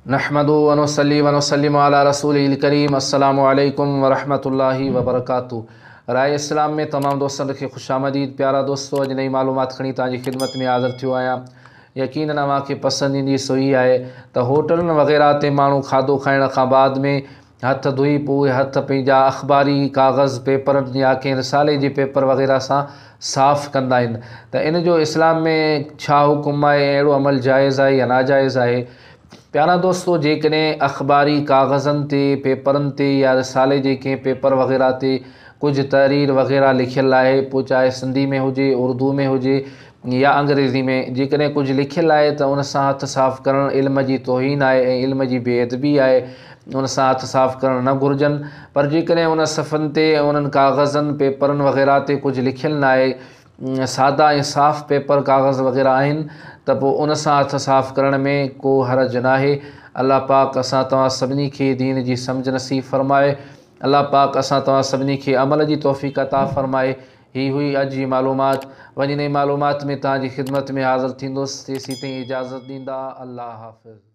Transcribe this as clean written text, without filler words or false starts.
नहमदु व नुसल्ली व नुसल्लिमु अला रसूलिल करीम। अस्सलामु अलैकुम व रहमतुल्लाहि व बरकातुहू। राहे इस्लाम में तमाम दोस्तन खे खुश आमदीद। प्यारा दोस्तों, अॼु नई मालूमात खणी तव्हांजी खिदमत में हाज़िर थियो आहियां। यकीनन अव्हांखे पसंद ईंदी सो ई आहे त होटलनि वग़ैरह ते माण्हू खाधो खाइण खां बाद में हथ धोई पोइ हथ पंहिंजा अखबारी काग़ज़ पेपर या कंहिं रिसाले जे पेपर वग़ैरह सां साफ़ कंदा आहिनि। त इन जो इस्लाम में छा हुकुम आहे, अहिड़ो अमल जाइज़ आहे या नाजाइज़ आहे? प्यारा दोस्तों, जेकॾहिं अखबारी काग़ज़नि ते पेपरनि ते या रिसाले जे कंहिं पेपर वग़ैरह ते कुझु तहरीर वग़ैरह लिखियलु आहे, पोइ चाहे सिंधी में हुजे, उर्दू में हुजे या अंग्रेज़ी में, जेकॾहिं कुझु लिखियलु आहे त उन सां हथ साफ़ करणु इल्म जी तौहीन आहे ऐं इल्म जी बेअदबी आहे। उन सां हथ साफ़ करणु न घुरिजनि। पर जेकॾहिं उन सफ़नि ते उन्हनि काग़ज़नि पेपरनि वग़ैरह ते कुझु लिखियलु न आहे, सादा ऐं साफ़ पेपर काग़ज़ वग़ैरह आहिनि, त पोइ उन सां हथ साफ़ करण में को हरज नाहे। अल्लाह पाक असां तव्हां सभिनी खे दीन जी सम्झ नसीब फरमाए। अल्लाह पाक असां तव्हां सभिनी खे अमल जी तौफ़ीक़ अता फरमाए। ही हुई अॼु जी मालूमात। वञी नई मालूमात में तव्हांजी खिदमत में हाज़िर थींदुसि। तेसीं ताईं इजाज़त ॾींदा। अल्लाह हाफ़िज़।